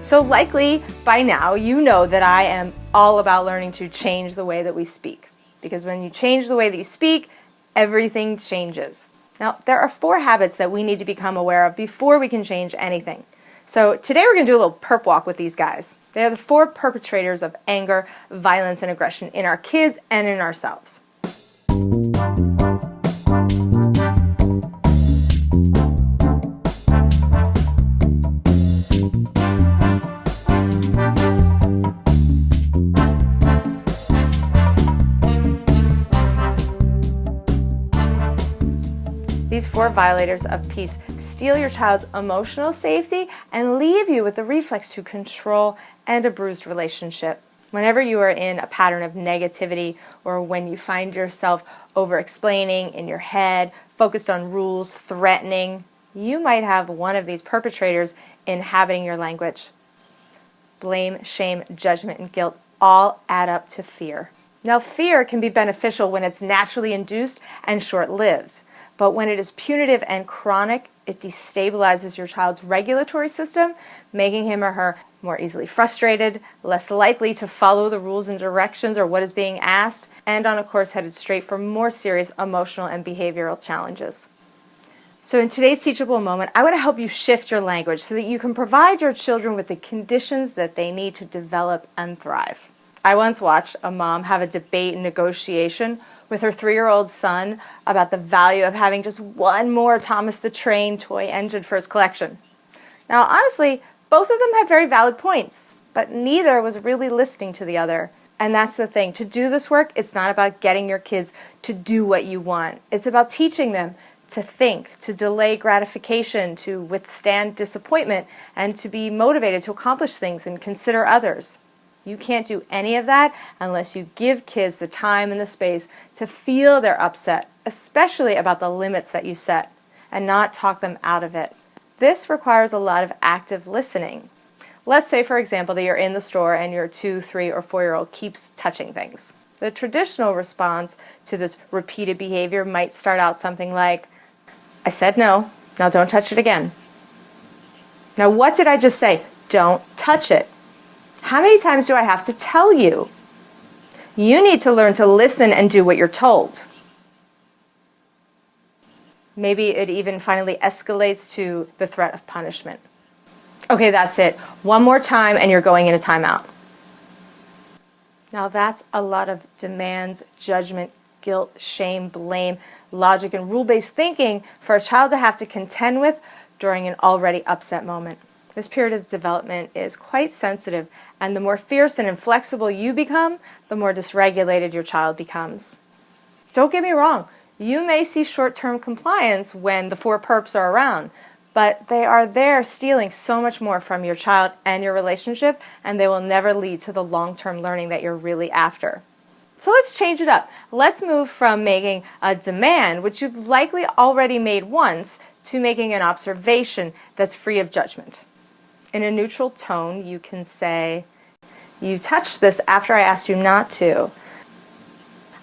So likely by now you know that I am all about learning to change the way that we speak. Because when you change the way that you speak, everything changes. Now, there are 4 habits that we need to become aware of before we can change anything. So today we're going to do a little perp walk with these guys. They are the 4 perpetrators of anger, violence, and aggression in our kids and in ourselves. These 4 violators of peace steal your child's emotional safety and leave you with the reflex to control and a bruised relationship. Whenever you are in a pattern of negativity or when you find yourself over-explaining in your head, focused on rules, threatening, you might have one of these perpetrators inhabiting your language. Blame, shame, judgment, and guilt all add up to fear. Now, fear can be beneficial when it's naturally induced and short-lived. But when it is punitive and chronic, it destabilizes your child's regulatory system, making him or her more easily frustrated, less likely to follow the rules and directions or what is being asked, and on a course headed straight for more serious emotional and behavioral challenges. So in today's teachable moment, I want to help you shift your language so that you can provide your children with the conditions that they need to develop and thrive. I once watched a mom have a debate and negotiation with her 3-year-old son about the value of having just one more Thomas the Train toy engine for his collection. Now, honestly, both of them had very valid points, but neither was really listening to the other. And that's the thing. To do this work, it's not about getting your kids to do what you want. It's about teaching them to think, to delay gratification, to withstand disappointment, and to be motivated to accomplish things and consider others. You can't do any of that unless you give kids the time and the space to feel their upset, especially about the limits that you set, and not talk them out of it. This requires a lot of active listening. Let's say, for example, that you're in the store and your 2, 3, or 4-year-old keeps touching things. The traditional response to this repeated behavior might start out something like, "I said no, now don't touch it again." Now, what did I just say? Don't touch it. How many times do I have to tell you? You need to learn to listen and do what you're told. Maybe it even finally escalates to the threat of punishment. Okay, that's it. One more time and you're going in a timeout. Now that's a lot of demands, judgment, guilt, shame, blame, logic, and rule-based thinking for a child to have to contend with during an already upset moment. This period of development is quite sensitive, and the more fierce and inflexible you become, the more dysregulated your child becomes. Don't get me wrong, you may see short-term compliance when the 4 perps are around, but they are there stealing so much more from your child and your relationship, and they will never lead to the long-term learning that you're really after. So let's change it up. Let's move from making a demand, which you've likely already made once, to making an observation that's free of judgment. In a neutral tone, you can say, "You touched this after I asked you not to.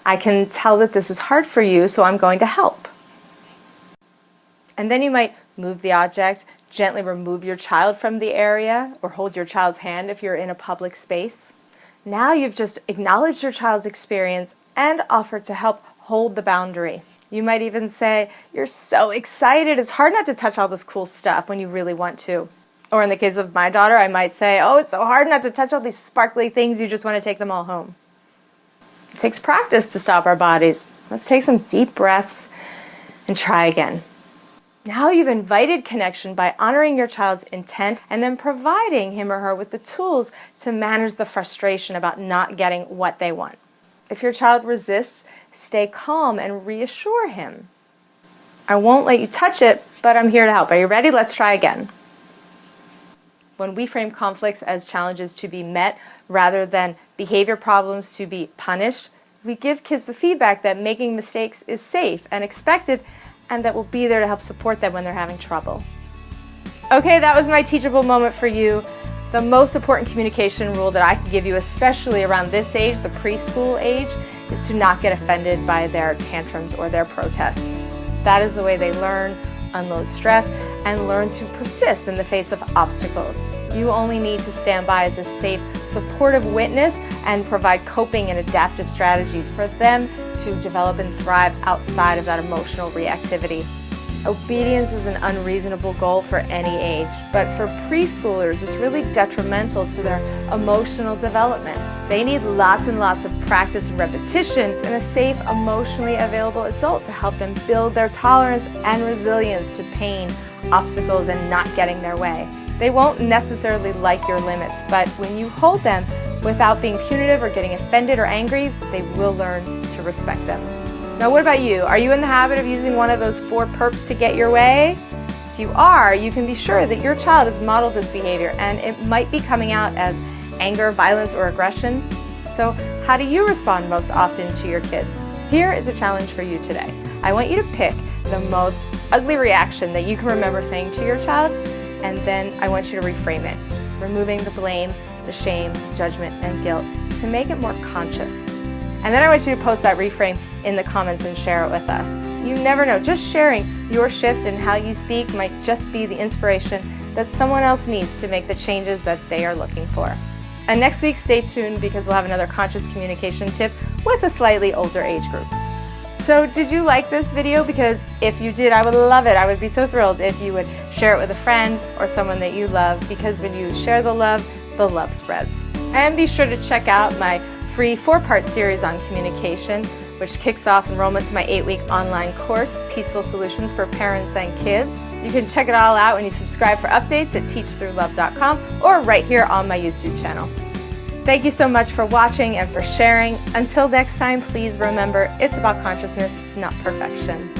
I can tell that this is hard for you, so I'm going to help." And then you might move the object, gently remove your child from the area, or hold your child's hand if you're in a public space. Now you've just acknowledged your child's experience and offered to help hold the boundary. You might even say, "You're so excited, it's hard not to touch all this cool stuff when you really want to." Or in the case of my daughter, I might say, "Oh, it's so hard not to touch all these sparkly things, you just want to take them all home." It takes practice to stop our bodies. Let's take some deep breaths and try again. Now you've invited connection by honoring your child's intent and then providing him or her with the tools to manage the frustration about not getting what they want. If your child resists, stay calm and reassure him. "I won't let you touch it, but I'm here to help. Are you ready? Let's try again." When we frame conflicts as challenges to be met rather than behavior problems to be punished, we give kids the feedback that making mistakes is safe and expected, and that we'll be there to help support them when they're having trouble. Okay, that was my teachable moment for you. The most important communication rule that I can give you, especially around this age, the preschool age, is to not get offended by their tantrums or their protests. That is the way they learn, unload stress, and learn to persist in the face of obstacles. You only need to stand by as a safe, supportive witness and provide coping and adaptive strategies for them to develop and thrive outside of that emotional reactivity. Obedience is an unreasonable goal for any age, but for preschoolers, it's really detrimental to their emotional development. They need lots and lots of practice and repetitions and a safe, emotionally available adult to help them build their tolerance and resilience to pain, obstacles, and not getting their way. They won't necessarily like your limits, but when you hold them without being punitive or getting offended or angry, they will learn to respect them. Now, what about you? Are you in the habit of using one of those 4 perps to get your way? If you are, you can be sure that your child has modeled this behavior, and it might be coming out as anger, violence, or aggression. So how do you respond most often to your kids? Here is a challenge for you today. I want you to pick the most ugly reaction that you can remember saying to your child, and then I want you to reframe it, removing the blame, the shame, judgment, and guilt to make it more conscious. And then I want you to post that reframe in the comments and share it with us. You never know, just sharing your shift in how you speak might just be the inspiration that someone else needs to make the changes that they are looking for. And next week, stay tuned because we'll have another conscious communication tip with a slightly older age group. So did you like this video? Because if you did, I would love it. I would be so thrilled if you would share it with a friend or someone that you love, because when you share the love spreads. And be sure to check out my free 4-part series on communication, which kicks off enrollment to my 8-week online course, Peaceful Solutions for Parents and Kids. You can check it all out when you subscribe for updates at teachthroughlove.com or right here on my YouTube channel. Thank you so much for watching and for sharing. Until next time, please remember, it's about consciousness, not perfection.